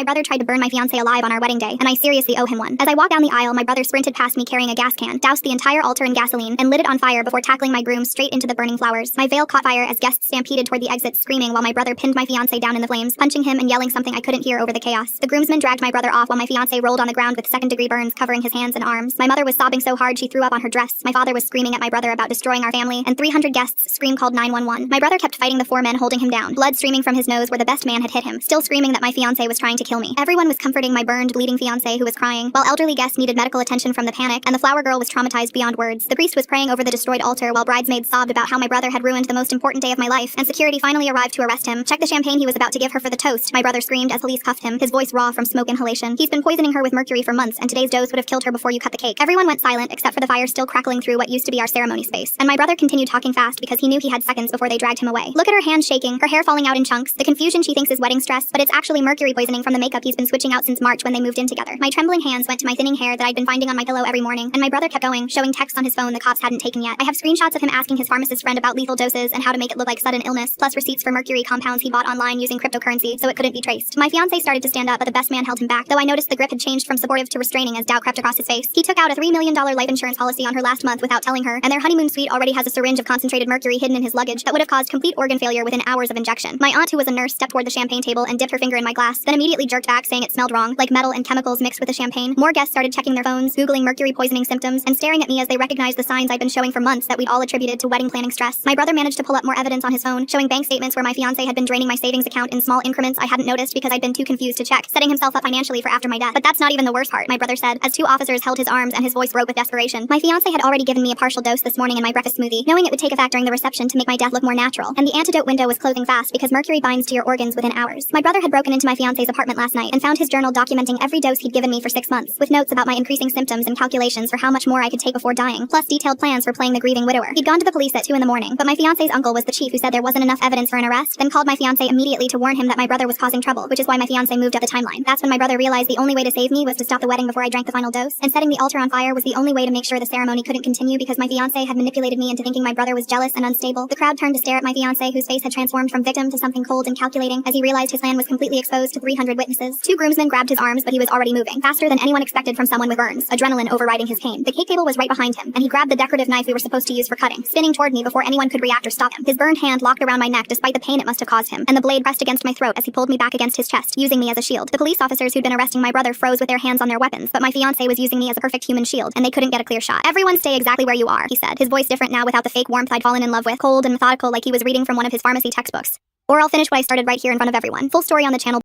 My brother tried to burn my fiancé alive on our wedding day, and I seriously owe him one. As I walked down the aisle, my brother sprinted past me carrying a gas can, doused the entire altar in gasoline, and lit it on fire before tackling my groom straight into the burning flowers. My veil caught fire as guests stampeded toward the exit screaming while my brother pinned my fiancé down in the flames, punching him and yelling something I couldn't hear over the chaos. The groomsmen dragged my brother off while my fiancé rolled on the ground with second-degree burns covering his hands and arms. My mother was sobbing so hard she threw up on her dress. My father was screaming at my brother about destroying our family, and 300 guests called 911. My brother kept fighting the 4 men holding him down, blood streaming from his nose where the best man had hit him, still screaming that my fiancé was trying to kill me. Everyone was comforting my burned, bleeding fiancé who was crying, while elderly guests needed medical attention from the panic, and the flower girl was traumatized beyond words. The priest was praying over the destroyed altar while bridesmaids sobbed about how my brother had ruined the most important day of my life, and security finally arrived to arrest him. Check the champagne he was about to give her for the toast, my brother screamed as police cuffed him, his voice raw from smoke inhalation. He's been poisoning her with mercury for months, and today's dose would have killed her before you cut the cake. Everyone went silent except for the fire still crackling through what used to be our ceremony space, and my brother continued talking fast because he knew he had seconds before they dragged him away. Look at her hands shaking, her hair falling out in chunks, the confusion she thinks is wedding stress, but it's actually mercury poisoning from the makeup he's been switching out since March when they moved in together. My trembling hands went to my thinning hair that I'd been finding on my pillow every morning, and my brother kept going, showing texts on his phone the cops hadn't taken yet. I have screenshots of him asking his pharmacist friend about lethal doses and how to make it look like sudden illness, plus receipts for mercury compounds he bought online using cryptocurrency so it couldn't be traced. My fiancé started to stand up, but the best man held him back, though I noticed the grip had changed from supportive to restraining as doubt crept across his face. He took out a $3 million life insurance policy on her last month without telling her, and their honeymoon suite already has a syringe of concentrated mercury hidden in his luggage that would have caused complete organ failure within hours of injection. My aunt, who was a nurse, stepped toward the champagne table and dipped her finger in my glass, then immediately jerked back saying it smelled wrong, like metal and chemicals mixed with the champagne. More guests started checking their phones, googling mercury poisoning symptoms, and staring at me as they recognized the signs I'd been showing for months that we'd all attributed to wedding planning stress. My brother managed to pull up more evidence on his phone, showing bank statements where my fiancé had been draining my savings account in small increments I hadn't noticed because I'd been too confused to check, setting himself up financially for after my death. But that's not even the worst part, my brother said, as 2 officers held his arms and his voice broke with desperation. My fiancé had already given me a partial dose this morning in my breakfast smoothie, knowing it would take effect during the reception to make my death look more natural, and the antidote window was closing fast because mercury binds to your organs within hours. My brother had broken into my fiancé's apartment last night and found his journal documenting every dose he'd given me for 6 months, with notes about my increasing symptoms and calculations for how much more I could take before dying, plus detailed plans for playing the grieving widower. He'd gone to the police at 2 in the morning, but my fiancé's uncle was the chief who said there wasn't enough evidence for an arrest, then called my fiancé immediately to warn him that my brother was causing trouble, which is why my fiancé moved up the timeline. That's when my brother realized the only way to save me was to stop the wedding before I drank the final dose, and setting the altar on fire was the only way to make sure the ceremony couldn't continue because my fiancé had manipulated me into thinking my brother was jealous and unstable. The crowd turned to stare at my fiancé, whose face had transformed from victim to something cold and calculating as he realized his plan was completely exposed to 300 witnesses. 2 groomsmen grabbed his arms, but he was already moving, faster than anyone expected from someone with burns, adrenaline overriding his pain. The cake table was right behind him, and he grabbed the decorative knife we were supposed to use for cutting, spinning toward me before anyone could react or stop him. His burned hand locked around my neck despite the pain it must have caused him, and the blade pressed against my throat as he pulled me back against his chest, using me as a shield. The police officers who'd been arresting my brother froze with their hands on their weapons, but my fiancé was using me as a perfect human shield, and they couldn't get a clear shot. "Everyone stay exactly where you are," he said, his voice different now without the fake warmth I'd fallen in love with, cold and methodical like he was reading from one of his pharmacy textbooks. "Or I'll finish what I started right here in front of everyone." Full story on the channel.